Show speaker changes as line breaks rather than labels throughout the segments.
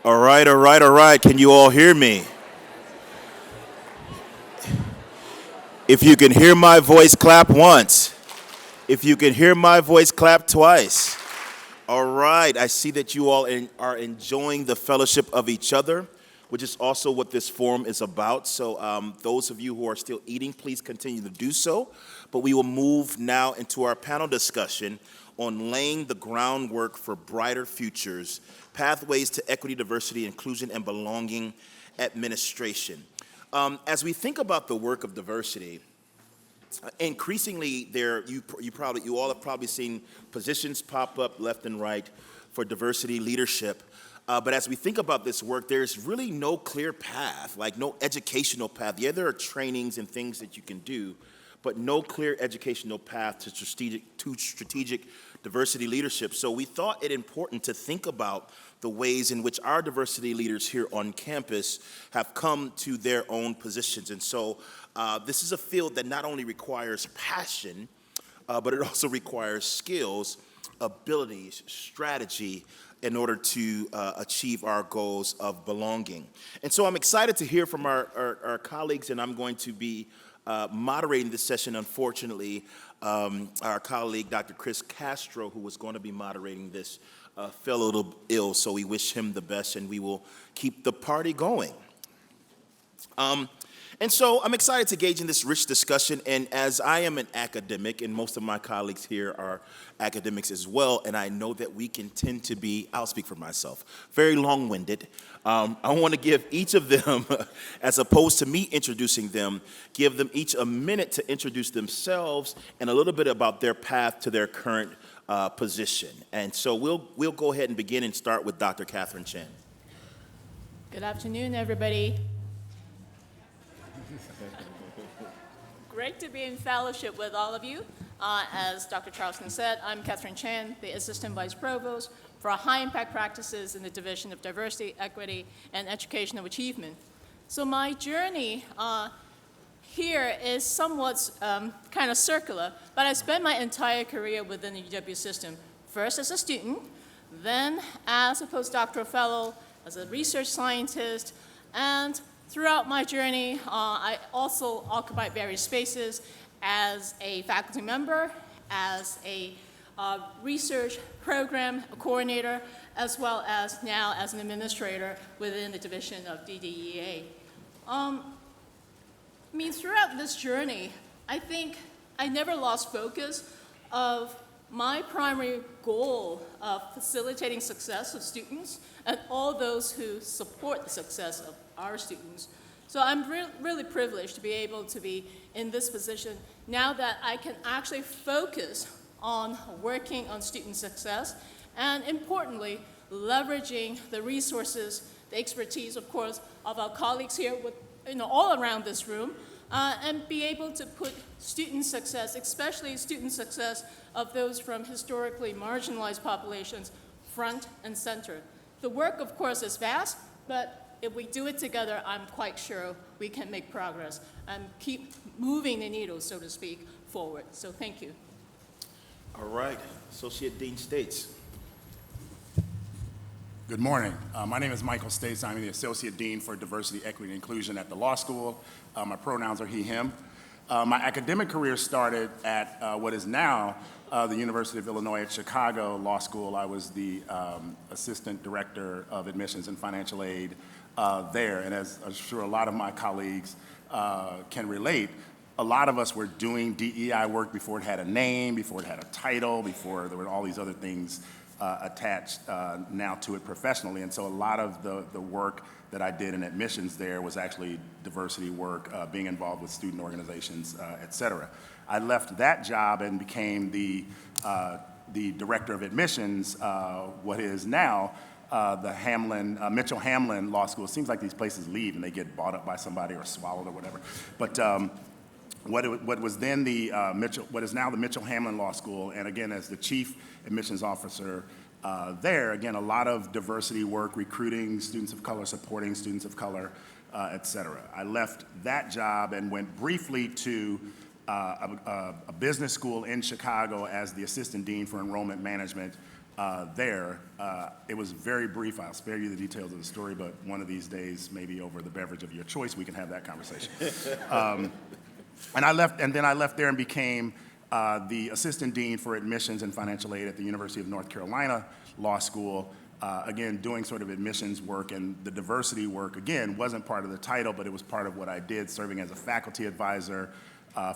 All right, all right, all right. Can you all hear me? If you can hear my voice, clap once. If you can hear my voice, clap twice. All right, I see that you all are enjoying the fellowship of each other, which is also what this forum is about. So those of you who are still eating, please continue to do so. But we will move now into our panel discussion on laying the groundwork for brighter futures, pathways to equity, diversity, inclusion, and belonging administration. As we think about the work of diversity, increasingly you all have probably seen positions pop up left and right for diversity leadership. But as we think about this work, there's really no clear path, like no educational path. Yeah, there are trainings and things that you can do, but no clear educational path to strategic diversity leadership. So we thought it important to think about the ways in which our diversity leaders here on campus have come to their own positions. And so this is a field that not only requires passion, but it also requires skills, abilities, strategy, in order to achieve our goals of belonging. And so I'm excited to hear from our colleagues, and I'm going to be moderating this session. Unfortunately, our colleague, Dr. Chris Castro, who was going to be moderating this, fell a little ill, so we wish him the best, and we will keep the party going. And so I'm excited to engage in this rich discussion, and as I am an academic, and most of my colleagues here are academics as well, and I know that we can tend to be, I'll speak for myself, very long-winded. I want to give each of them, as opposed to me introducing them, give them each a minute to introduce themselves and a little bit about their path to their current position. And so we'll go ahead and begin and start with Dr. Catherine Chen.
Good afternoon, everybody. Great to be in fellowship with all of you. As Dr. Charleston said, I'm Catherine Chen, the Assistant Vice Provost for High Impact Practices in the Division of Diversity, Equity, and Educational Achievement. So my journey here is somewhat kind of circular, but I spent my entire career within the EDIB system, first as a student, then as a postdoctoral fellow, as a research scientist, and throughout my journey, I also occupied various spaces as a faculty member, as a research program coordinator, as well as now as an administrator within the division of DDEA. Throughout this journey, I think I never lost focus of my primary goal of facilitating success of students and all those who support the success of our students. So I'm really privileged to be able to be in this position now that I can actually focus on working on student success and, importantly, leveraging the resources, the expertise, of course, of our colleagues here all around this room, and be able to put student success, especially student success of those from historically marginalized populations, front and center. The work, of course, is vast, but if we do it together, I'm quite sure we can make progress and keep moving the needle, so to speak, forward. So thank you.
All right, Associate Dean States.
Good morning. My name is Michael States. I'm the Associate Dean for Diversity, Equity, and Inclusion at the law school. My pronouns are he, him. My academic career started at what is now the University of Illinois at Chicago Law School. I was the Assistant Director of Admissions and Financial Aid there. And as I'm sure a lot of my colleagues can relate, a lot of us were doing DEI work before it had a name, before it had a title, before there were all these other things attached now to it professionally. And so a lot of the work that I did in admissions there was actually diversity work, being involved with student organizations, et cetera. I left that job and became the director of admissions, what is now the Mitchell Hamlin Law School. It seems like these places leave and they get bought up by somebody or swallowed or whatever. But what was then what is now the Mitchell Hamlin Law School, and again, as the chief admissions officer there, again, a lot of diversity work, recruiting students of color, supporting students of color, et cetera. I left that job and went briefly to a business school in Chicago as the assistant dean for enrollment management there. It was very brief. I'll spare you the details of the story, but one of these days, maybe over the beverage of your choice, we can have that conversation. Then I left there and became the assistant dean for admissions and financial aid at the University of North Carolina Law School. Again, doing sort of admissions work, and the diversity work, again, wasn't part of the title, but it was part of what I did, serving as a faculty advisor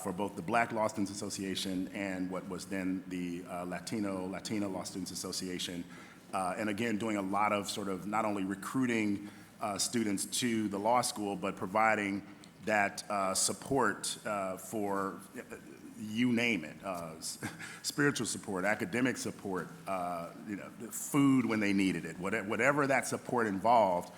for both the Black Law Students Association and what was then the Latina Law Students Association. And again, doing a lot of sort of not only recruiting students to the law school, but providing that support for, you name it, spiritual support, academic support, food when they needed it, whatever that support involved,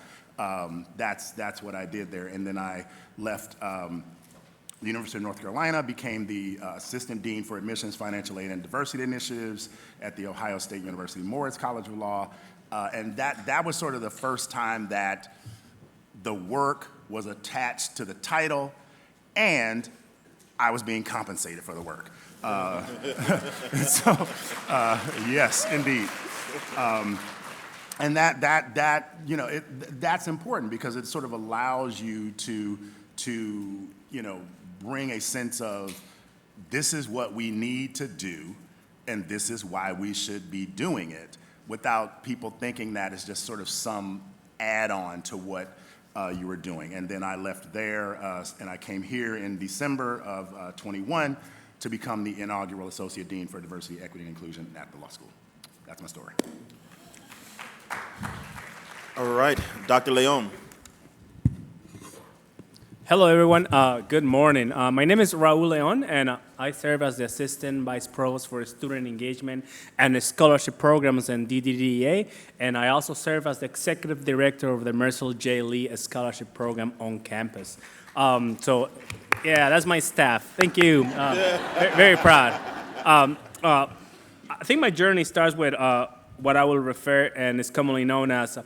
that's what I did there. And then I left the University of North Carolina, became the assistant dean for admissions, financial aid, and diversity initiatives at the Ohio State University Moritz College of Law. And that was sort of the first time that the work was attached to the title, and I was being compensated for the work. Yes, indeed. And that's important because it sort of allows you to bring a sense of this is what we need to do, and this is why we should be doing it, without people thinking that it's just sort of some add-on to what you were doing. And then I left there, and I came here in December of 21 to become the inaugural Associate Dean for Diversity, Equity, and Inclusion at the law school. That's my story.
All right, Dr. Leon.
Hello, everyone. Good morning. My name is Raul Leon, and I serve as the Assistant Vice Provost for Student Engagement and Scholarship Programs in DDDEA, and I also serve as the Executive Director of the Mercil J. Lee Scholarship Program on campus. So, yeah, that's my staff. Thank you. Very proud. I think my journey starts with what I will refer and is commonly known as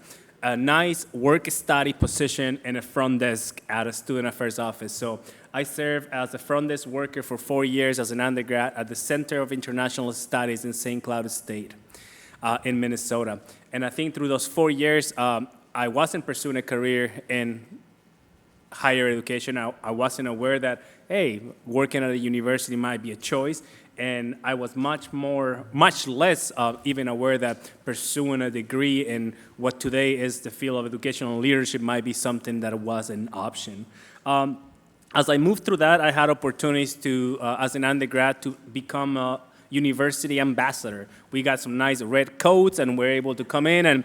a nice work-study position in a front desk at a student affairs office. So I served as a front desk worker for 4 years as an undergrad at the Center of International Studies in St. Cloud State in Minnesota. And I think through those 4 years, I wasn't pursuing a career in higher education. I wasn't aware that, hey, working at a university might be a choice. And I was much less even aware that pursuing a degree in what today is the field of educational leadership might be something that was an option. As I moved through that, I had opportunities to, as an undergrad, to become a university ambassador. We got some nice red coats, and we're able to come in and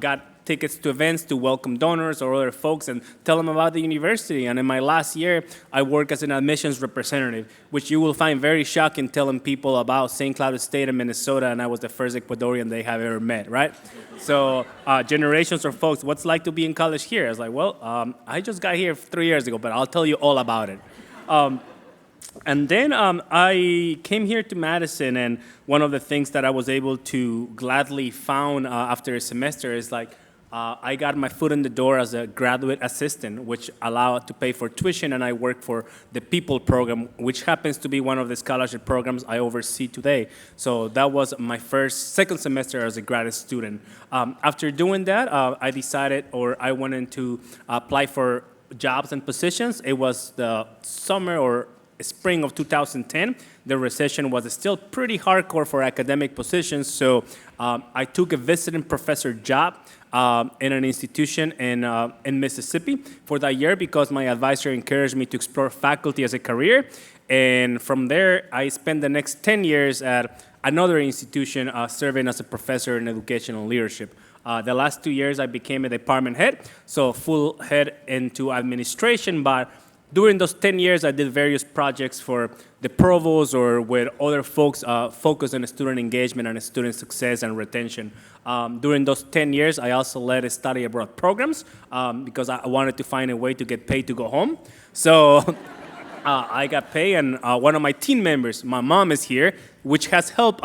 got tickets to events to welcome donors or other folks and tell them about the university. And in my last year, I worked as an admissions representative, which you will find very shocking, telling people about St. Cloud State in Minnesota, and I was the first Ecuadorian they have ever met, right? So generations of folks, what's it like to be in college here? I was like, well, I just got here 3 years ago, but I'll tell you all about it. And then I came here to Madison, and one of the things that I was able to gladly found after a semester is like, I got my foot in the door as a graduate assistant, which allowed to pay for tuition, and I work for the People program, which happens to be one of the scholarship programs I oversee today. So that was my second semester as a graduate student. After doing that, I wanted to apply for jobs and positions. It was the summer or spring of 2010. The recession was still pretty hardcore for academic positions, so I took a visiting professor job in an institution in Mississippi for that year because my advisor encouraged me to explore faculty as a career. And from there, I spent the next 10 years at another institution serving as a professor in educational leadership. The last 2 years, I became a department head, so full head into administration, but during those 10 years, I did various projects for the provost or with other folks focused on student engagement and student success and retention. During those 10 years, I also led study abroad programs because I wanted to find a way to get paid to go home. So I got paid, and one of my team members, my mom is here, which has helped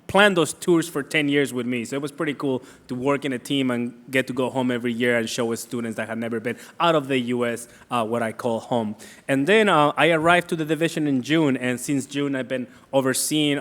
plan those tours for 10 years with me. So it was pretty cool to work in a team and get to go home every year and show with students that had never been out of the U.S. What I call home. And then I arrived to the division in June, and since June I've been overseeing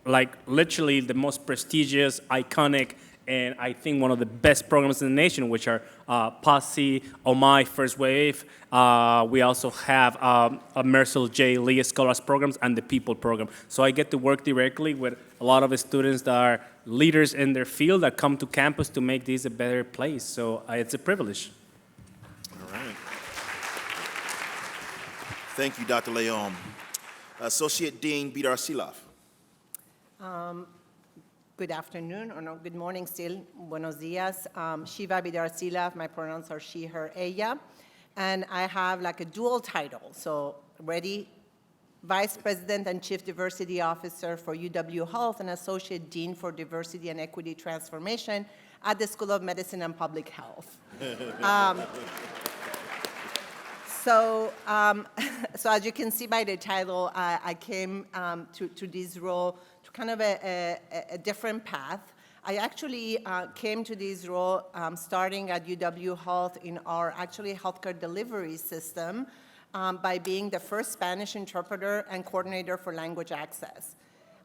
like literally the most prestigious, iconic, and I think one of the best programs in the nation, which are Posse, Oh My, First Wave. We also have a Mercil J. Lee Scholars programs and the People program. So I get to work directly with a lot of the students that are leaders in their field that come to campus to make this a better place. So it's a privilege.
All right. Thank you, Dr. Leon. Associate Dean Bidar-Sielaff.
Good afternoon, or no, good morning still. Buenos dias. Shiva Bidar-Sielaff, my pronouns are she, her, ella. And I have like a dual title. So ready, Vice President and Chief Diversity Officer for UW Health and Associate Dean for Diversity and Equity Transformation at the School of Medicine and Public Health. So as you can see by the title, I came to this role to kind of a different path. I actually came to this role starting at UW Health in our actually healthcare delivery system by being the first Spanish interpreter and coordinator for language access.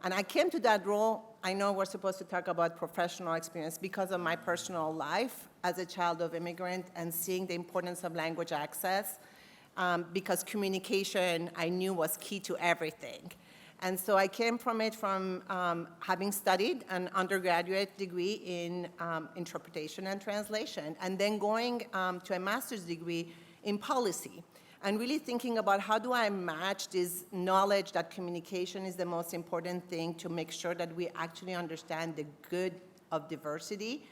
And I came to that role, I know we're supposed to talk about professional experience because of my personal life as a child of immigrant and seeing the importance of language access. Because communication, I knew, was key to everything. And so I came from it from having studied an undergraduate degree in interpretation and translation, and then going to a master's degree in policy, and really thinking about how do I match this knowledge that communication is the most important thing to make sure that we actually understand the good of diversity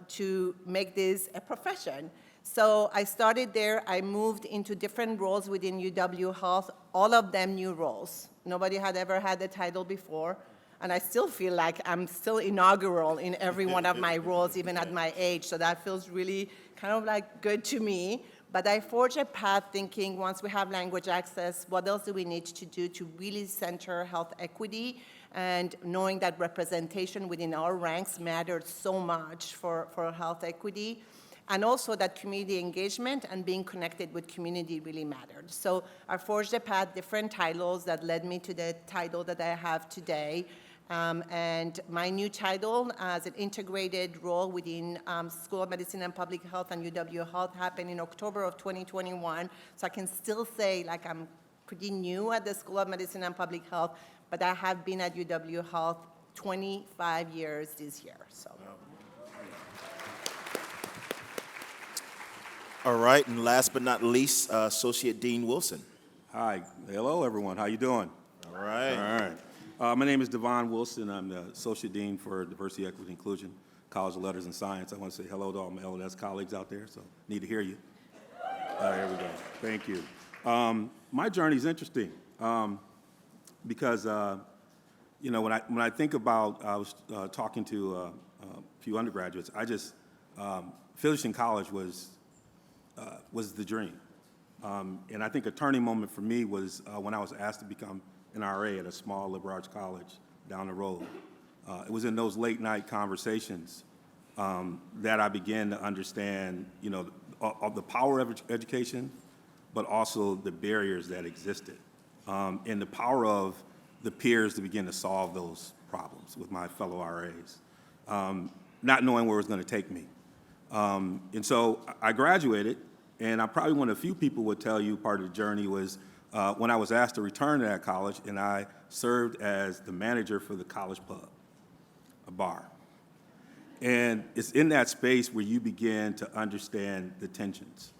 to make this a profession. So I started there. I moved into different roles within UW Health, all of them new roles. Nobody had ever had the title before, and I still feel like I'm still inaugural in every one of my roles, even at my age, so that feels really kind of like good to me. But I forged a path thinking once we have language access, what else do we need to do to really center health equity, and knowing that representation within our ranks mattered so much for health equity. And also that community engagement and being connected with community really mattered. So I forged a path, different titles that led me to the title that I have today. And my new title as an integrated role within School of Medicine and Public Health and UW Health happened in October of 2021. So I can still say like I'm pretty new at the School of Medicine and Public Health, but I have been at UW Health 25 years this year. So.
All right, and last but not least, Associate Dean Wilson.
Hi, hello everyone, how you doing?
All right.
All right. My name is DeVon Wilson. I'm the Associate Dean for Diversity, Equity, and Inclusion, College of Letters and Science. I want to say hello to all my LLS colleagues out there, so need to hear you. Here we go. Thank you. My journey is interesting because, you know, when I think about, I was talking to a few undergraduates, finishing college was the dream. And I think a turning moment for me was when I was asked to become an RA at a small liberal arts college down the road. It was in those late night conversations that I began to understand, you know, of the power of education, but also the barriers that existed, and the power of the peers to begin to solve those problems with my fellow RAs, not knowing where it was going to take me. And so I graduated, and I'm probably one of the few people would tell you part of the journey was when I was asked to return to that college, and I served as the manager for the college pub, a bar. And it's in that space where you begin to understand the tensions.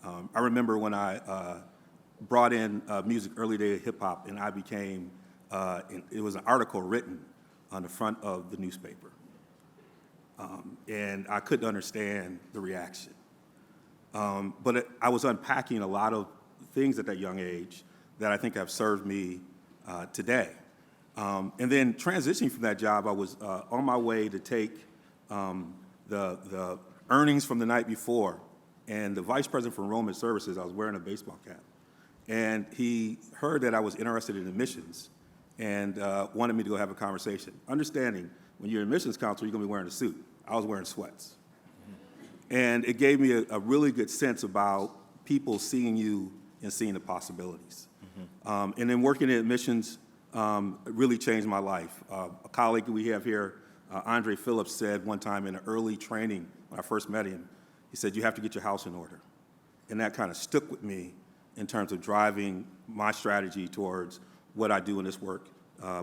I remember when I brought in music, early day hip hop, and I became, it was an article written on the front of the newspaper. And I couldn't understand the reaction. But I was unpacking a lot of things at that young age that I think have served me today. And then transitioning from that job, I was on my way to take the earnings from the night before, and the vice president for enrollment services, I was wearing a baseball cap, and he heard that I was interested in admissions and wanted me to go have a conversation. Understanding, when you're an admissions counselor, you're gonna be wearing a suit. I was wearing sweats. And it gave me a really good sense about people seeing you and seeing the possibilities. And then working in admissions, really changed my life. A colleague we have here, Andre Phillips, said one time in an early training when I first met him, he said, you have to get your house in order. And that kind of stuck with me in terms of driving my strategy towards what I do in this work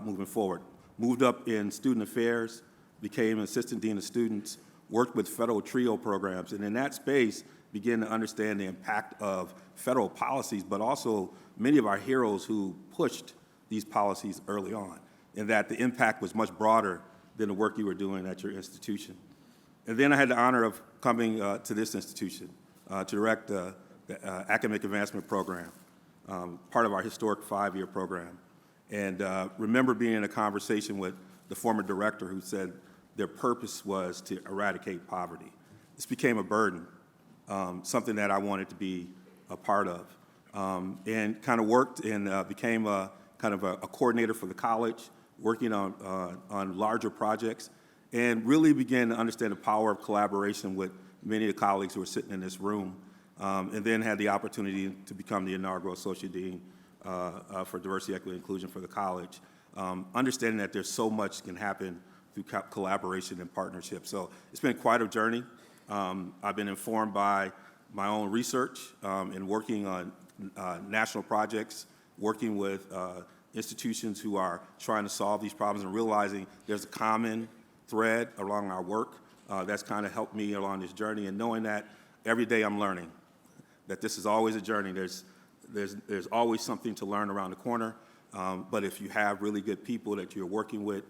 moving forward. Moved up in student affairs, became an assistant dean of students, worked with federal TRIO programs, and in that space began to understand the impact of federal policies, but also many of our heroes who pushed these policies early on, and that the impact was much broader than the work you were doing at your institution. And then I had the honor of coming to this institution to direct the Academic Advancement Program, part of our historic 5-year program. And remember being in a conversation with the former director who said their purpose was to eradicate poverty. This became a burden, something that I wanted to be a part of, and kind of worked and became a coordinator for the college, working on larger projects, and really began to understand the power of collaboration with many of the colleagues who were sitting in this room, and then had the opportunity to become the inaugural Associate Dean for Diversity, Equity, and Inclusion for the college, understanding that there's so much can happen through collaboration and partnership. So it's been quite a journey. I've been informed by my own research and working on national projects, working with institutions who are trying to solve these problems and realizing there's a common thread along our work that's kind of helped me along this journey, and knowing that every day I'm learning, that this is always a journey. There's always something to learn around the corner, but if you have really good people that you're working with,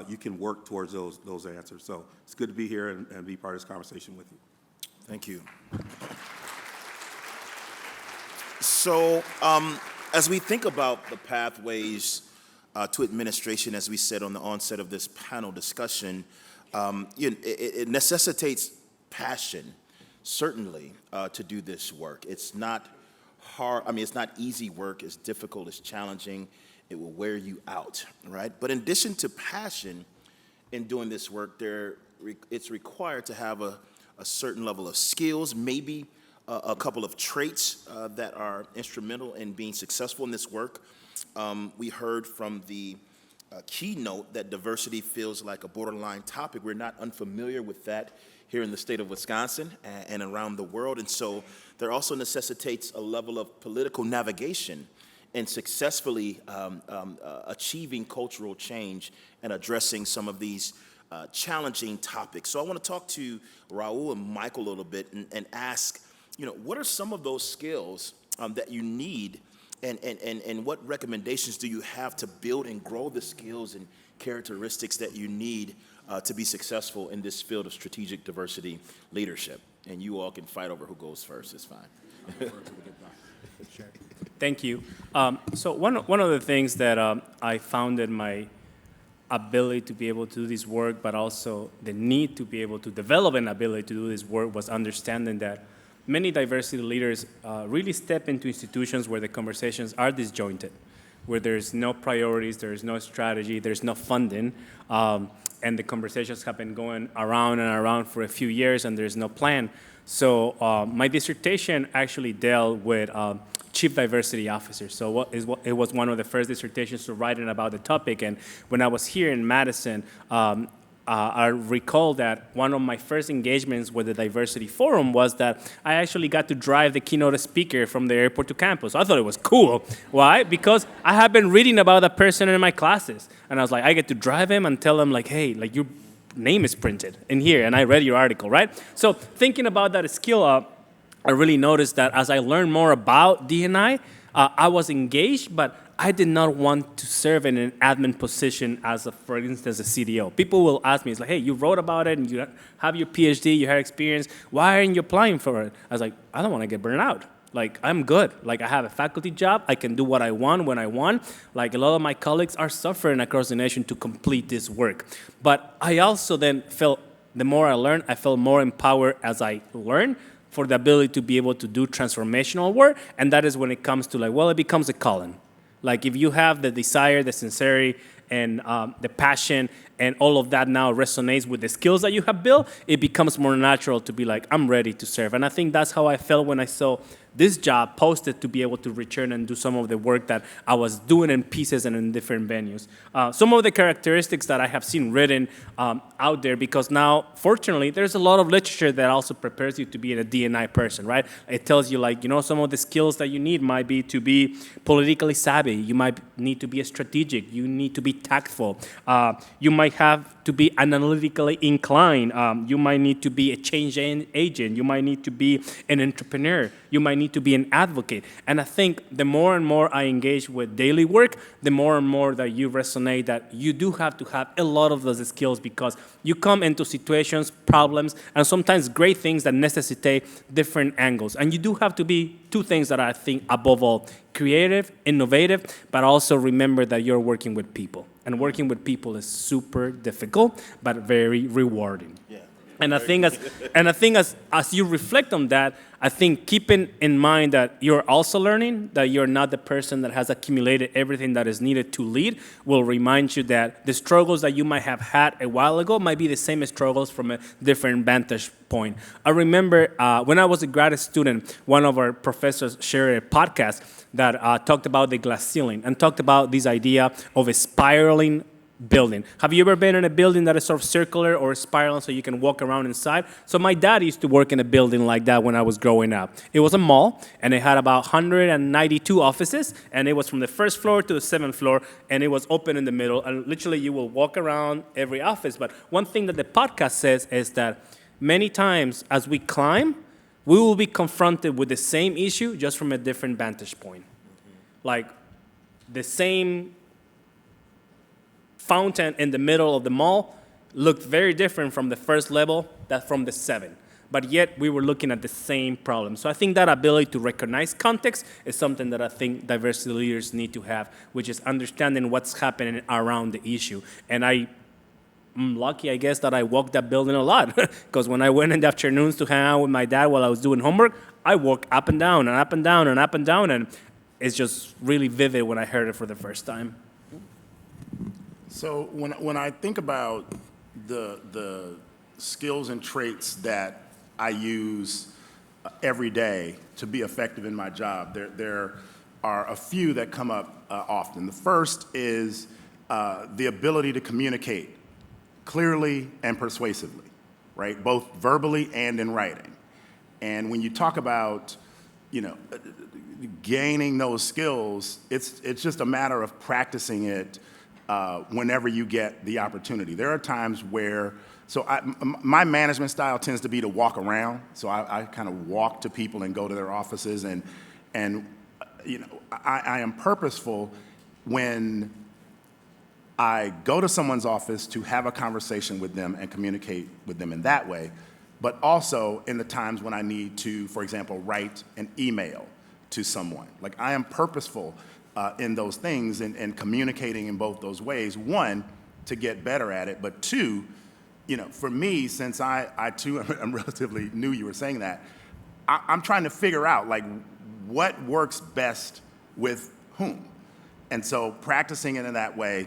you can work towards those answers. So it's good to be here and be part of this conversation with you.
Thank you. So as we think about the pathways to administration, as we said on the onset of this panel discussion, it necessitates passion, certainly, to do this work. It's not hard. I mean, it's not easy work. It's difficult. It's challenging. It will wear you out, right? But in addition to passion in doing this work, it's required to have a certain level of skills, maybe a couple of traits that are instrumental in being successful in this work. We heard from the keynote that diversity feels like a borderline topic. We're not unfamiliar with that here in the state of Wisconsin and around the world. And so there also necessitates a level of political navigation in successfully achieving cultural change and addressing some of these challenging topics. So I want to talk to Raul and Michael a little bit and ask, what are some of those skills that you need, and what recommendations do you have to build and grow the skills and characteristics that you need to be successful in this field of strategic diversity leadership? And you all can fight over who goes first. It's fine.
Sure. Thank you. So one of the things that I found in my ability to be able to do this work, but also the need to be able to develop an ability to do this work, was understanding that many diversity leaders really step into institutions where the conversations are disjointed, where there's no priorities, there's no strategy, there's no funding, and the conversations have been going around and around for a few years, and there's no plan. So my dissertation actually dealt with chief diversity officers. So it was one of the first dissertations to write about the topic. And when I was here in Madison, I recall that one of my first engagements with the Diversity Forum was that I actually got to drive the keynote speaker from the airport to campus. I thought it was cool. Why? Because I had been reading about that person in my classes. And I was like, I get to drive him and tell him, like, hey, like, your name is printed in here, and I read your article, right? So thinking about that skill, I really noticed that as I learned more about D&I, I was engaged, but I did not want to serve in an admin position as, for instance, a CDO. People will ask me, it's like, hey, you wrote about it, and you have your PhD, you have experience. Why aren't you applying for it? I was like, I don't want to get burned out. Like, I'm good. Like, I have a faculty job. I can do what I want when I want. Like, a lot of my colleagues are suffering across the nation to complete this work. But I also then felt, the more I learned, I felt more empowered as I learned for the ability to be able to do transformational work. And that is when it comes to, like, well, it becomes a calling. Like, if you have the desire, the sincerity, and the passion, and all of that now resonates with the skills that you have built, it becomes more natural to be like, I'm ready to serve. And I think that's how I felt when I saw this job posted to be able to return and do some of the work that I was doing in pieces and in different venues. Some of the characteristics that I have seen written out there, because now, fortunately, there's a lot of literature that also prepares you to be a D&I person, right? It tells you, like, some of the skills that you need might be to be politically savvy. You might need to be a strategic. You need to be tactful. You might have to be analytically inclined. You might need to be a change agent. You might need to be an entrepreneur. You might need to be an advocate. And I think the more and more I engage with daily work, the more and more that you resonate that you do have to have a lot of those skills, because you come into situations, problems, and sometimes great things that necessitate different angles. And you do have to be two things that I think above all: creative, innovative, but also remember that you're working with people. And working with people is super difficult, but very rewarding. Yeah. And I think as you reflect on that, I think keeping in mind that you're also learning, that you're not the person that has accumulated everything that is needed to lead, will remind you that the struggles that you might have had a while ago might be the same struggles from a different vantage point. I remember when I was a grad student, one of our professors shared a podcast that talked about the glass ceiling and talked about this idea of a spiraling building. Have you ever been in a building that is sort of circular or spiral so you can walk around inside? So my dad used to work in a building like that when I was growing up. It was a mall, and it had about 192 offices, and it was from the first floor to the seventh floor, and it was open in the middle, and literally you will walk around every office. But one thing that the podcast says is that many times as we climb, we will be confronted with the same issue just from a different vantage point. Like the same fountain in the middle of the mall looked very different from the first level than from the 7. But yet we were looking at the same problem. So I think that ability to recognize context is something that I think diversity leaders need to have, which is understanding what's happening around the issue. And I'm lucky, I guess, that I walked that building a lot, because when I went in the afternoons to hang out with my dad while I was doing homework, I walked up and down and up and down and up and down, and it's just really vivid when I heard it for the first time.
So when I think about the skills and traits that I use every day to be effective in my job, there are a few that come up often. The first is the ability to communicate clearly and persuasively, right? Both verbally and in writing. And when you talk about, gaining those skills, it's just a matter of practicing it whenever you get the opportunity. There are times where, my management style tends to be to walk around. So I kind of walk to people and go to their offices, and I am purposeful when I go to someone's office to have a conversation with them and communicate with them in that way, but also in the times when I need to, for example, write an email to someone. Like, I am purposeful in those things and communicating in both those ways. One, to get better at it, but two, for me, since I too am relatively new, you were saying that, I'm trying to figure out, like, what works best with whom. And so practicing it in that way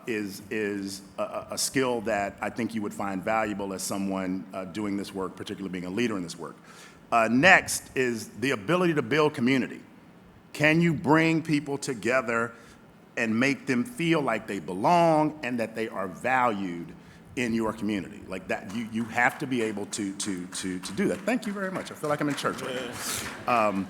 is a skill that I think you would find valuable as someone doing this work, particularly being a leader in this work. Next is the ability to build community. Can you bring people together and make them feel like they belong and that they are valued in your community? Like that, you have to be able to do that. Thank you very much. I feel like I'm in church right now.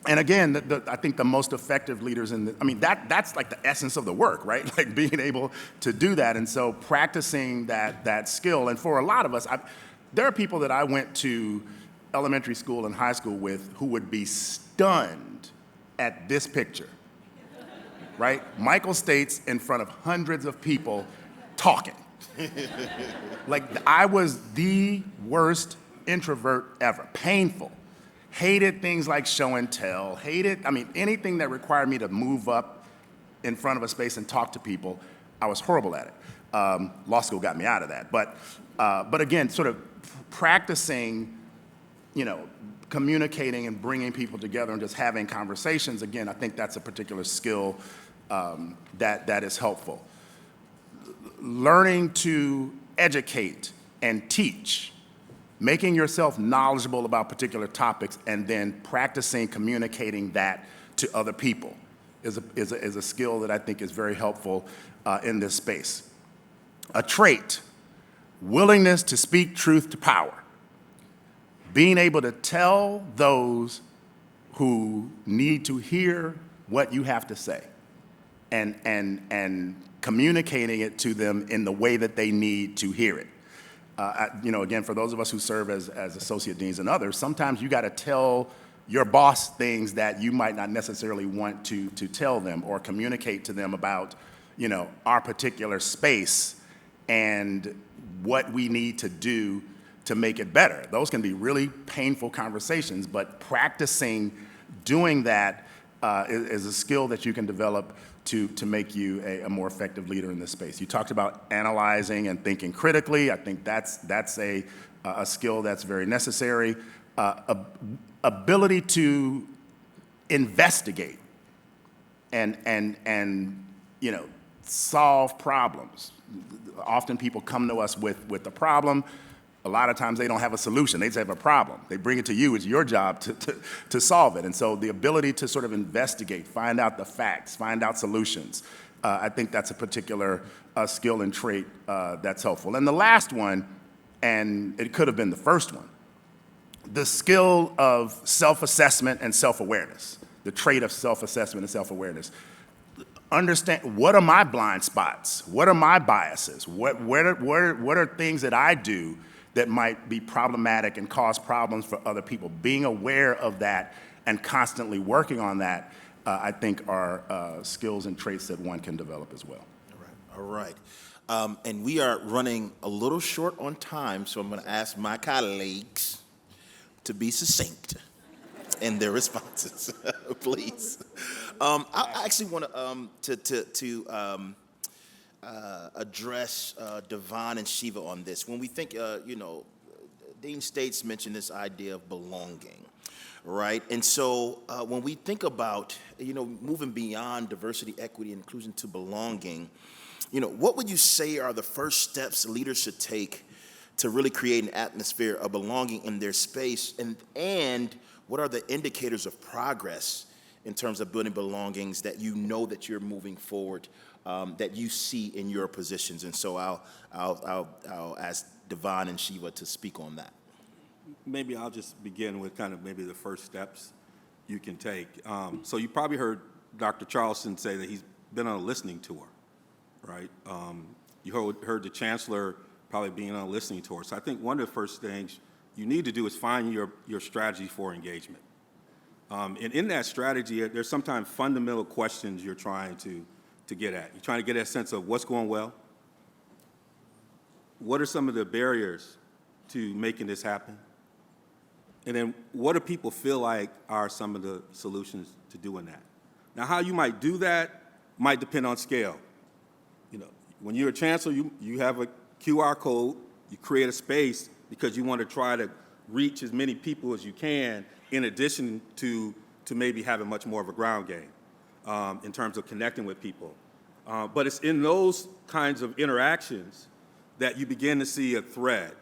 And again, I think the most effective leaders that's like the essence of the work, right? Like being able to do that. And so practicing that skill. And for a lot of us, there are people that I went to elementary school and high school with who would be stunned at this picture, right? Michael States in front of hundreds of people talking. Like, I was the worst introvert ever. Painful. Hated things like show and tell. Anything that required me to move up in front of a space and talk to people, I was horrible at it. Law school got me out of that. But again, sort of practicing, communicating and bringing people together and just having conversations, again, I think that's a particular skill that is helpful. learning to educate and teach, making yourself knowledgeable about particular topics, and then practicing communicating that to other people is a skill that I think is very helpful in this space. A trait, willingness to speak truth to power. Being able to tell those who need to hear what you have to say and communicating it to them in the way that they need to hear it. Again, for those of us who serve as associate deans and others, sometimes you got to tell your boss things that you might not necessarily want to tell them or communicate to them about, our particular space and what we need to do to make it better. Those can be really painful conversations, but practicing doing that is a skill that you can develop to make you a more effective leader in this space. You talked about analyzing and thinking critically. I think that's a skill that's very necessary. Ability to investigate and solve problems. Often people come to us with a problem. A lot of times they don't have a solution. They just have a problem. They bring it to you. It's your job to solve it. And so the ability to sort of investigate, find out the facts, find out solutions, I think that's a particular skill and trait that's helpful. And the last one, and it could have been the first one, the skill of self-assessment and self-awareness, the trait of self-assessment and self-awareness. Understand, what are my blind spots? What are my biases? What are things that I do that might be problematic and cause problems for other people? Being aware of that and constantly working on that, I think are skills and traits that one can develop as well.
All right. And we are running a little short on time, so I'm going to ask my colleagues to be succinct in their responses, please. I actually want to address DeVon and Shiva on this. When we think, Dean States mentioned this idea of belonging, right? And so when we think about, moving beyond diversity, equity, and inclusion to belonging, what would you say are the first steps leaders should take to really create an atmosphere of belonging in their space? And what are the indicators of progress in terms of building belongings that that you're moving forward, that you see in your positions? And so I'll ask DeVon and Shiva to speak on that.
Maybe I'll just begin with kind of maybe the first steps you can take. So you probably heard Dr. Charleston say that he's been on a listening tour, right? You heard the chancellor probably being on a listening tour. So I think one of the first things you need to do is find your strategy for engagement. And in that strategy, there's sometimes fundamental questions you're trying to get at. You're trying to get a sense of what's going well. What are some of the barriers to making this happen? And then what do people feel like are some of the solutions to doing that? Now, how you might do that might depend on scale. When you're a chancellor, you have a QR code, you create a space because you want to try to reach as many people as you can, in addition to maybe having much more of a ground game in terms of connecting with people. But it's in those kinds of interactions that you begin to see a thread,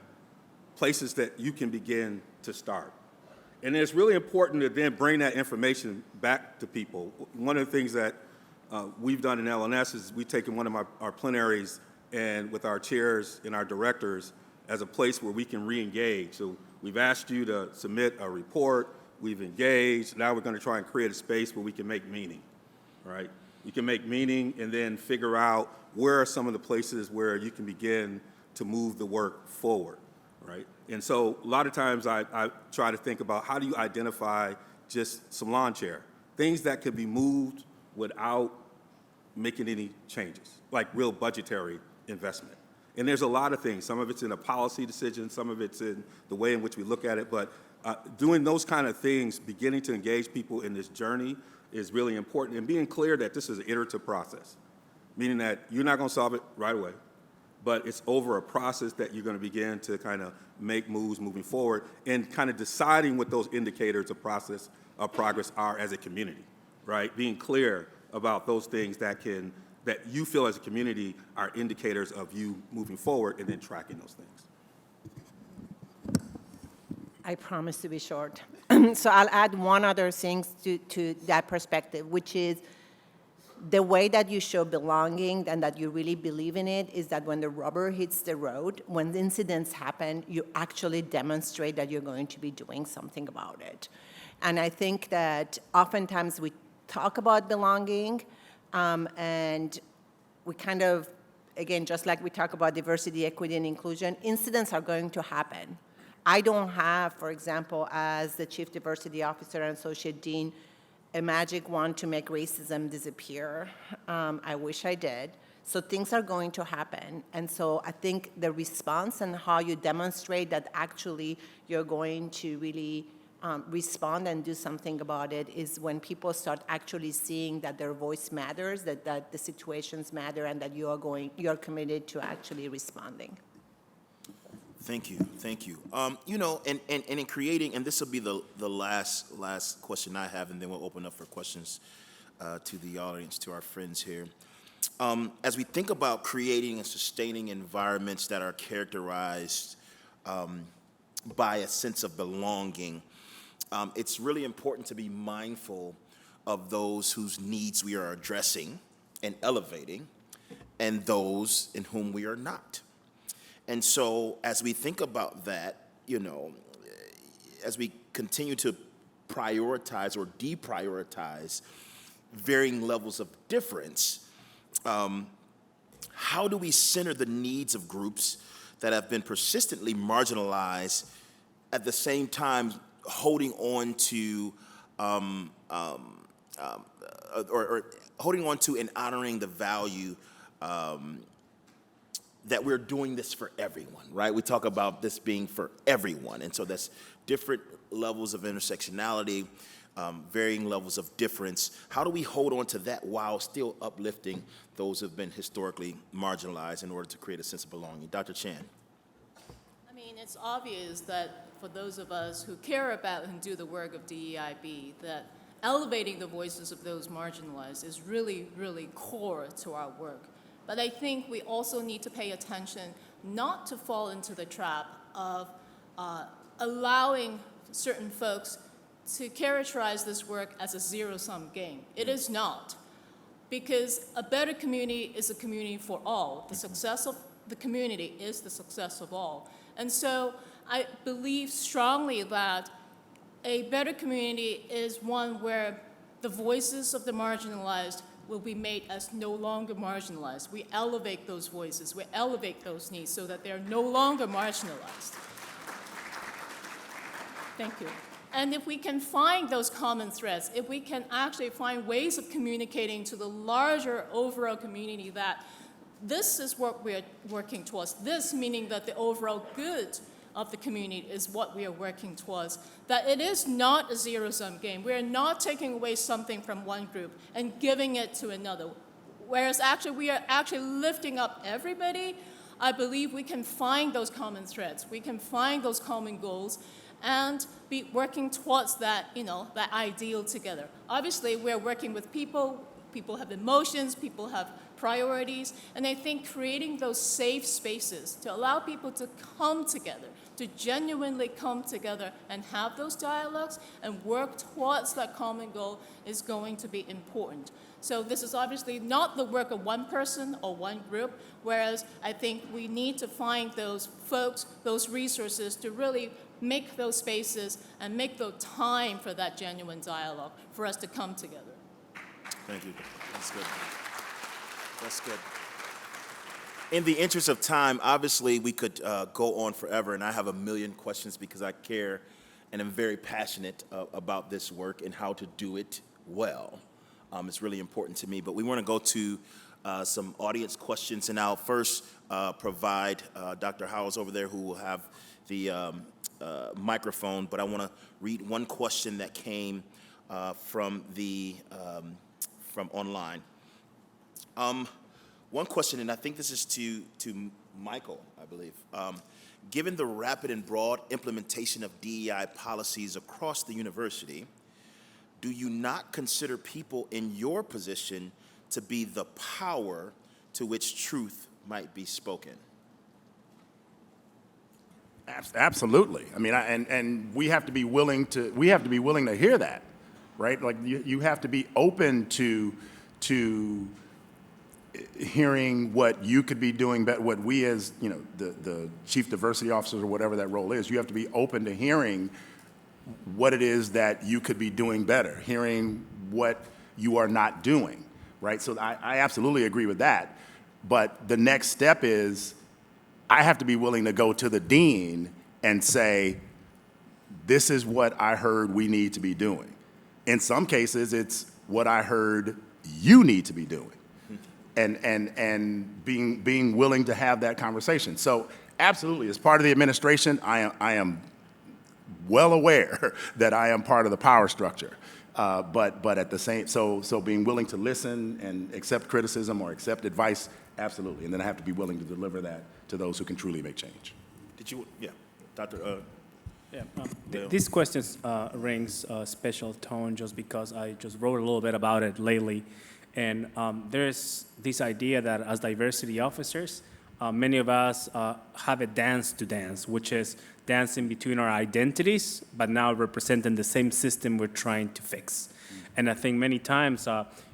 places that you can begin to start. And it's really important to then bring that information back to people. One of the things that we've done in LNS is we've taken one of our plenaries and with our chairs and our directors as a place where we can re-engage. So we've asked you to submit a report, we've engaged, now we're going to try and create a space where we can make meaning, right? You can make meaning and then figure out where are some of the places where you can begin to move the work forward, right? And so a lot of times I try to think about how do you identify just some lawn chair, things that could be moved without making any changes, like real budgetary investment. And there's a lot of things. Some of it's in a policy decision, some of it's in the way in which we look at it, but doing those kind of things, beginning to engage people in this journey is really important, and being clear that this is an iterative process, meaning that you're not going to solve it right away, but it's over a process that you're going to begin to kind of make moves moving forward and kind of deciding what those indicators of progress are as a community, right? Being clear about those things that can that you feel as a community are indicators of you moving forward and then tracking those things?
I promise to be short. So I'll add one other thing to that perspective, which is the way that you show belonging and that you really believe in it is that when the rubber hits the road, when the incidents happen, you actually demonstrate that you're going to be doing something about it. And I think that oftentimes we talk about belonging, and we kind of, again, just like we talk about diversity, equity, and inclusion, incidents are going to happen. I don't have, for example, as the Chief Diversity Officer and Associate Dean, a magic wand to make racism disappear. I wish I did. So things are going to happen. And so I think the response and how you demonstrate that actually you're going to really respond and do something about it is when people start actually seeing that their voice matters, that the situations matter, and that you're committed to actually responding.
Thank you, thank you. You know, and in creating, and this will be the last question I have, and then we'll open up for questions to the audience, to our friends here. As we think about creating and sustaining environments that are characterized by a sense of belonging, it's really important to be mindful of those whose needs we are addressing and elevating, and those in whom we are not. And so as we think about that, you know, as we continue to prioritize or deprioritize varying levels of difference, how do we center the needs of groups that have been persistently marginalized, at the same time holding on to or holding on to and honoring the value that we're doing this for everyone, right? We talk about this being for everyone, and so that's different levels of intersectionality, varying levels of difference. How do we hold on to that while still uplifting those who have been historically marginalized in order to create a sense of belonging? Dr. Chan.
I mean, it's obvious that for those of us who care about and do the work of DEIB, that elevating the voices of those marginalized is really, really core to our work. But I think we also need to pay attention not to fall into the trap of allowing certain folks to characterize this work as a zero-sum game. It is not, because a better community is a community for all. The success of the community is the success of all. And so I believe strongly that a better community is one where the voices of the marginalized will be made as no longer marginalized. We elevate those voices, we elevate those needs so that they're no longer marginalized. Thank you. And if we can find those common threads, if we can actually find ways of communicating to the larger overall community that this is what we're working towards, this meaning that the overall good of the community is what we are working towards, that it is not a zero-sum game. We are not taking away something from one group and giving it to another. Whereas actually we are actually lifting up everybody. I believe we can find those common threads. We can find those common goals and be working towards that, you know, that ideal together. Obviously, we're working with people. People have emotions, people have priorities, and I think creating those safe spaces to allow people to come together, to genuinely come together and have those dialogues and work towards that common goal is going to be important. So this is obviously not the work of one person or one group, whereas I think we need to find those folks, those resources to really make those spaces and make the time for that genuine dialogue for us to come together.
Thank you. That's good. That's good. In the interest of time, obviously we could go on forever, and I have a million questions because I care and am very passionate about this work and how to do it well. It's really important to me, but we want to go to some audience questions, and I'll first provide Dr. Howells over there, who will have the microphone, but I want to read one question that came from online. One question, and I think this is to Michael, I believe. Given the rapid and broad implementation of DEI policies across the university, do you not consider people in your position to be the power to which truth might be spoken.
Absolutely. I mean, and we have to be willing to hear that, right? Like you have to be open to hearing what you could be doing better, what we as, the chief diversity officers or whatever that role is, you have to be open to hearing what it is that you could be doing better, hearing what you are not doing, right? So I absolutely agree with that. But the next step is I have to be willing to go to the dean and say, this is what I heard we need to be doing. In some cases, it's what I heard you need to be doing. And being willing to have that conversation. So absolutely, as part of the administration, I am well aware that I am part of the power structure. But at the same, so being willing to listen and accept criticism or accept advice, absolutely. And then I have to be willing to deliver that to those who can truly make change.
Yeah, Dr.
This question rings a special tone just because I just wrote a little bit about it lately. And there's this idea that as diversity officers, many of us have a dance to dance, which is dancing between our identities, but now representing the same system we're trying to fix. And I think many times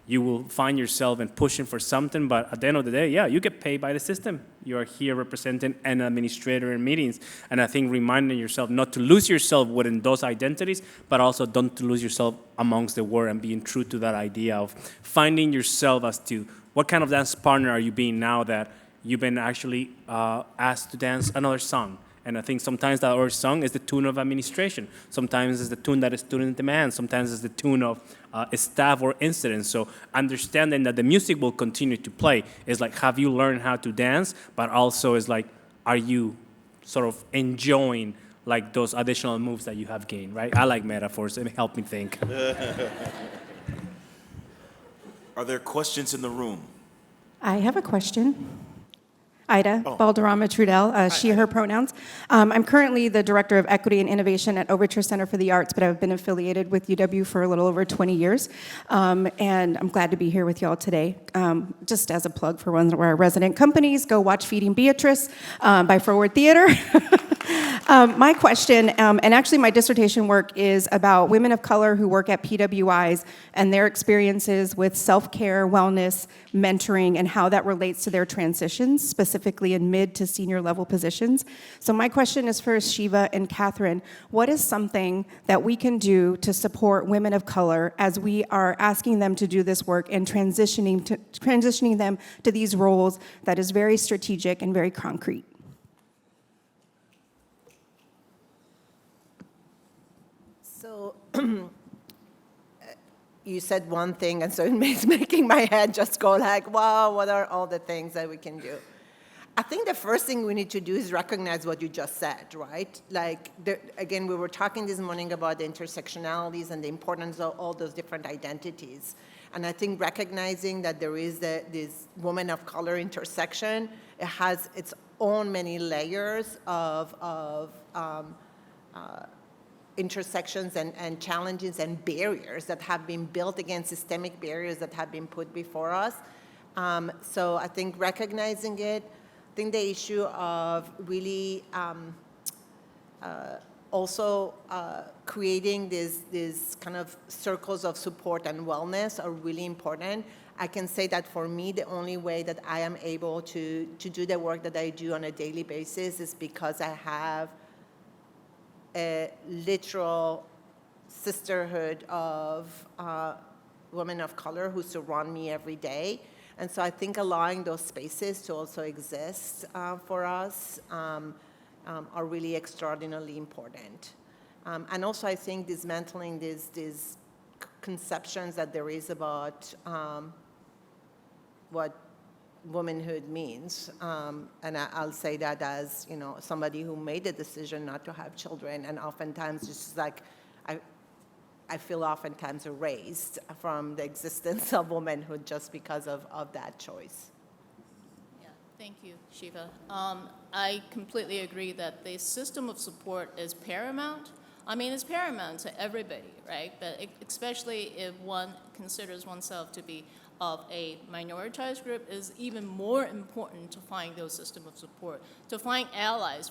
you will find yourself in pushing for something, but at the end of the day, yeah, you get paid by the system. You are here representing an administrator in meetings. And I think reminding yourself not to lose yourself within those identities, but also don't to lose yourself amongst the world and being true to that idea of finding yourself as to what kind of dance partner are you being now that you've been actually asked to dance another song. And I think sometimes that other song is the tune of administration. Sometimes it's the tune that a student demands. Sometimes it's the tune of a staff or incident. So understanding that the music will continue to play is like, have you learned how to dance? But also is like, are you sort of enjoying like those additional moves that you have gained, right? I like metaphors. It help me think.
Are there questions in the room?
I have a question. Ida Balderrama Trudell, she, her pronouns. I'm currently the Director of Equity and Innovation at Overture Center for the Arts, but I've been affiliated with UW for a little over 20 years. And I'm glad to be here with y'all today. Just as a plug for one of our resident companies, go watch Feeding Beatrice by Forward Theater. My question, and actually my dissertation work, is about women of color who work at PWIs and their experiences with self-care, wellness, mentoring, and how that relates to their transitions, specifically in mid to senior level positions. So my question is for Shiva and Catherine. What is something that we can do to support women of color as we are asking them to do this work and transitioning them to these roles that is very strategic and very concrete?
So you said one thing, and so it's making my head just go like, wow, what are all the things that we can do? I think the first thing we need to do is recognize what you just said, right? Like, again, we were talking this morning about the intersectionalities and the importance of all those different identities. And I think recognizing that there is this woman of color intersection, it has its own many layers of intersections and challenges and barriers that have been built against systemic barriers that have been put before us. So I think recognizing it, I think the issue of really also creating these kind of circles of support and wellness are really important. I can say that for me, the only way that I am able to do the work that I do on a daily basis is because I have a literal sisterhood of women of color who surround me every day. And so I think allowing those spaces to also exist for us are really extraordinarily important. And also I think dismantling these conceptions that there is about what womanhood means. And I'll say that as, somebody who made the decision not to have children, and oftentimes just like, I feel oftentimes erased from the existence of womanhood just because of that choice.
Yeah, thank you, Shiva. I completely agree that the system of support is paramount. I mean, it's paramount to everybody, right? But especially if one considers oneself to be of a minoritized group is even more important to find those systems of support, to find allies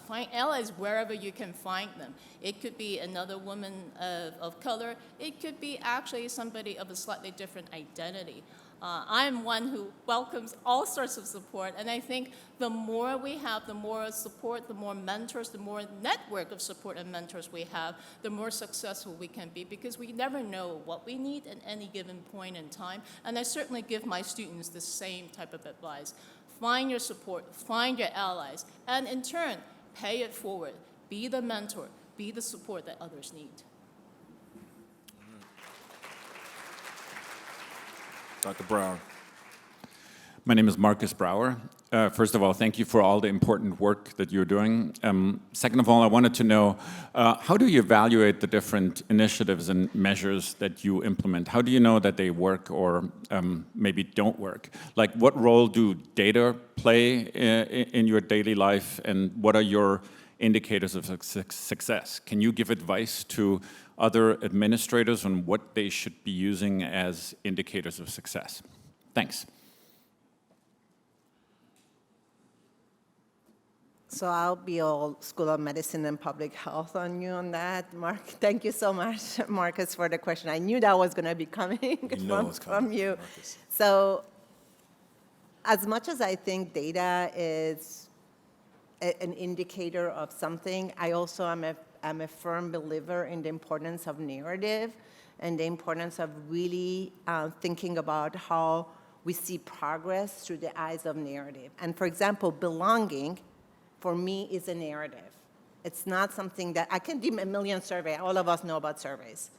wherever you can find them. It could be another woman of color. It could be actually somebody of a slightly different identity. I'm one who welcomes all sorts of support, and I think the more we have, the more support, the more mentors, the more network of support and mentors we have, the more successful we can be, because we never know what we need at any given point in time. And I certainly give my students the same type of advice. Find your support, find your allies, and in turn, pay it forward. Be the mentor, be the support that others need.
Dr. Brown.
My name is Marcus Brower. First of all, thank you for all the important work that you're doing. Second of all, I wanted to know, how do you evaluate the different initiatives and measures that you implement? How do you know that they work or maybe don't work? Like, what role do data play in your daily life, and what are your indicators of success? Can you give advice to other administrators on what they should be using as indicators of success? Thanks.
So I'll be all School of Medicine and Public Health on you on that, Mark. Thank you so much, Marcus, for the question. I knew that was going to be coming from you.
Marcus.
So as much as I think data is an indicator of something, I also am a firm believer in the importance of narrative and the importance of really thinking about how we see progress through the eyes of narrative. And for example, belonging, for me, is a narrative. It's not something that, I can do a million surveys, all of us know about surveys.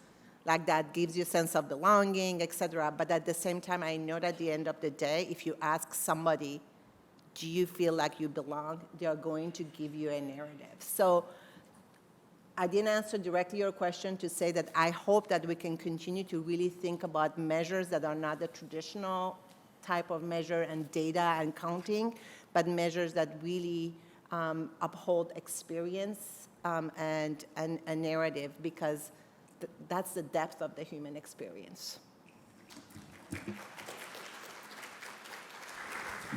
Like that gives you a sense of belonging, et cetera. But at the same time, I know that at the end of the day, if you ask somebody, do you feel like you belong? They are going to give you a narrative. So I didn't answer directly your question to say that I hope that we can continue to really think about measures that are not the traditional type of measure and data and counting, but measures that really uphold experience and a narrative, because that's the depth of the human experience.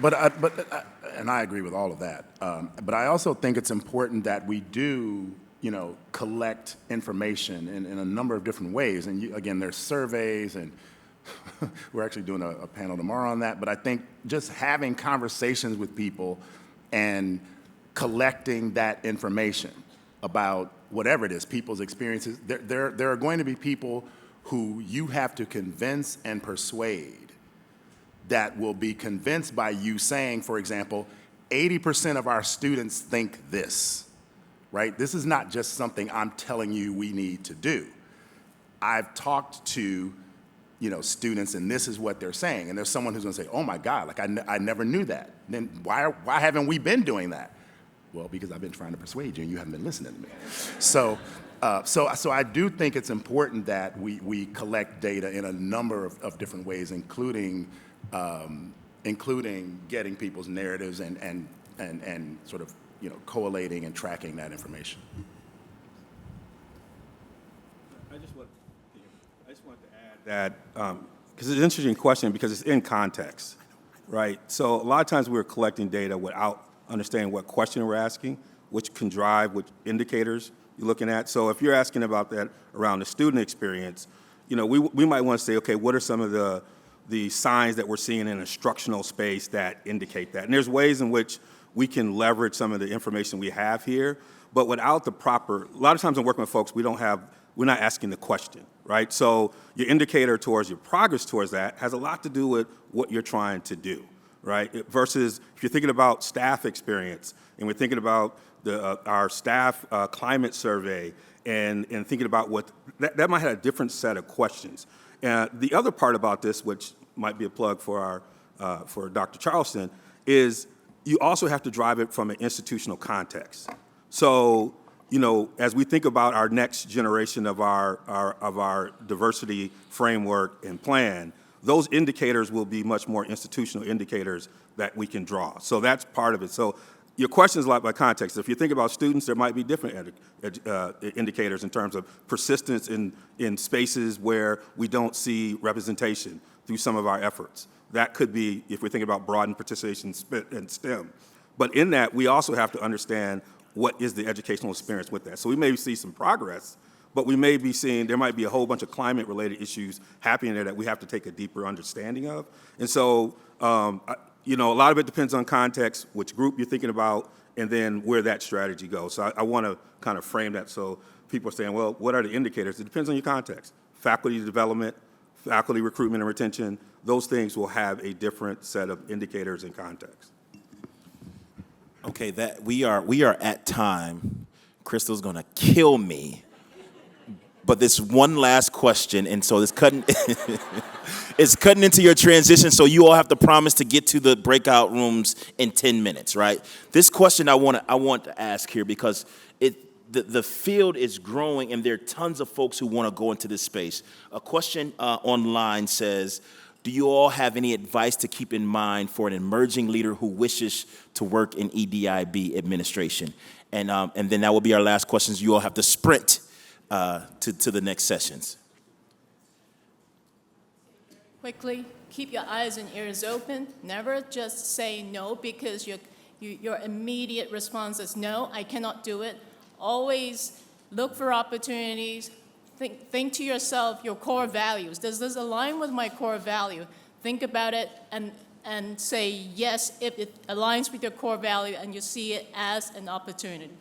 And I agree with all of that. But I also think it's important that we do, collect information in a number of different ways. And again, there's surveys, and we're actually doing a panel tomorrow on that. But I think just having conversations with people and collecting that information about whatever it is, people's experiences, there are going to be people who you have to convince and persuade that will be convinced by you saying, for example, 80% of our students think this, right? This is not just something I'm telling you we need to do. I've talked to, students, and this is what they're saying. And there's someone who's gonna say, oh my God, like I never knew that. Then why haven't we been doing that? Well, because I've been trying to persuade you and you haven't been listening to me. So I do think it's important that we collect data in a number of different ways, including getting people's narratives and sort of collating and tracking that information.
I just want to add that because it's an interesting question because it's in context, right? So a lot of times we're collecting data without understanding what question we're asking, which can drive which indicators you're looking at. So if you're asking about that around the student experience, we might want to say, okay, what are some of the signs that we're seeing in an instructional space that indicate that? And there's ways in which we can leverage some of the information we have here, but without the proper, a lot of times I'm working with folks, we're not asking the question, right? So your indicator towards your progress towards that has a lot to do with what you're trying to do, right? Versus if you're thinking about staff experience, and we're thinking about our staff climate survey, and thinking about what, that might have a different set of questions. And the other part about this, which might be a plug for for Dr. Charleston, is you also have to drive it from an institutional context. So, as we think about our next generation of our diversity framework and plan, those indicators will be much more institutional indicators that we can draw. So that's part of it. So your question is a lot by context. If you think about students, there might be different indicators in terms of persistence in spaces where we don't see representation through some of our efforts. that could be, if we're thinking about broadened participation in STEM. But in that, we also have to understand what is the educational experience with that. So we may see some progress, but we may be seeing, there might be a whole bunch of climate-related issues happening there that we have to take a deeper understanding of. And so, you know, a lot of it depends on context, which group you're thinking about, and then where that strategy goes. So I want to kind of frame that so people are saying, well, what are the indicators? It depends on your context. Faculty development, faculty recruitment and retention, those things will have a different set of indicators and context.
Okay, that we are at time. Crystal's gonna kill me. But this one last question, and so it's cutting it's cutting into your transition, so you all have to promise to get to the breakout rooms in 10 minutes, right? This question I want to ask here because the field is growing and there are tons of folks who want to go into this space. A question online says, do you all have any advice to keep in mind for an emerging leader who wishes to work in EDIB administration? And then that will be our last questions. You all have to sprint to the next sessions.
Quickly, keep your eyes and ears open. Never just say no because your immediate response is no, I cannot do it. Always look for opportunities. Think to yourself your core values. Does this align with my core value? Think about it and say yes if it aligns with your core value and you see it as an opportunity.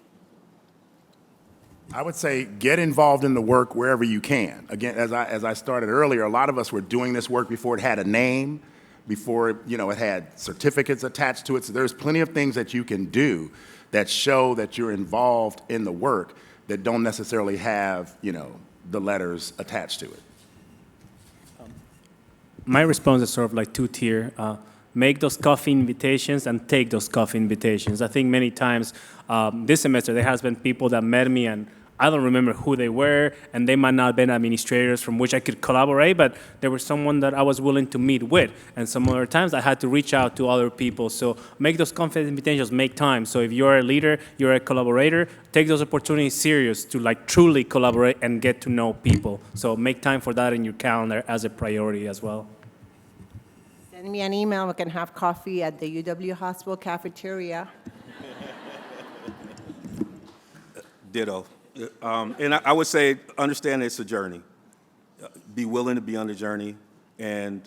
I would say get involved in the work wherever you can. Again, as I started earlier, a lot of us were doing this work before it had a name, before it had certificates attached to it. So there's plenty of things that you can do that show that you're involved in the work that don't necessarily have, the letters attached to it.
My response is sort of like two-tier. Make those coffee invitations and take those coffee invitations. I think many times this semester there has been people that met me and I don't remember who they were, and they might not have been administrators from which I could collaborate, but there was someone that I was willing to meet with. And some other times I had to reach out to other people. So make those coffee invitations, make time. So if you're a leader, you're a collaborator, take those opportunities serious to truly collaborate and get to know people. So make time for that in your calendar as a priority as well.
Send me an email. We can have coffee at the UW Hospital cafeteria.
Ditto. And I would say, understand it's a journey. Be willing to be on the journey, and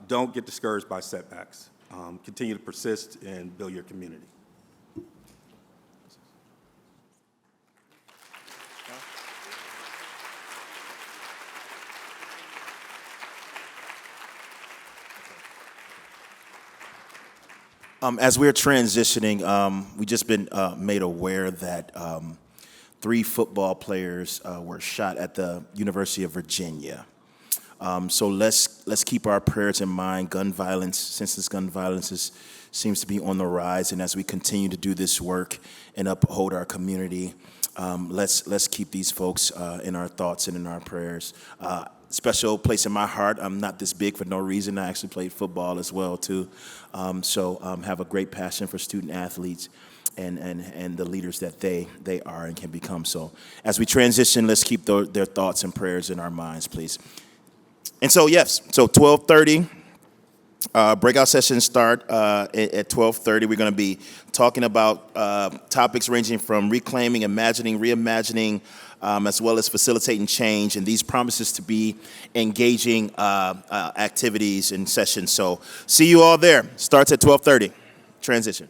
don't get discouraged by setbacks. Continue to persist and build your community.
As we're transitioning, we've just been made aware that 3 football players were shot at the University of Virginia. So let's keep our prayers in mind. Gun violence, senseless gun violence seems to be on the rise, and as we continue to do this work and uphold our community, let's keep these folks in our thoughts and in our prayers. Special place in my heart. I'm not this big for no reason. I actually played football as well too. So have a great passion for student athletes and the leaders that they are and can become. So as we transition, let's keep their thoughts and prayers in our minds, please. And so, yes, so 12:30, breakout sessions start at 12:30. We're going to be talking about topics ranging from reclaiming, imagining, reimagining, as well as facilitating change, and these promises to be engaging activities and sessions. So see you all there. Starts at 12:30. Transition.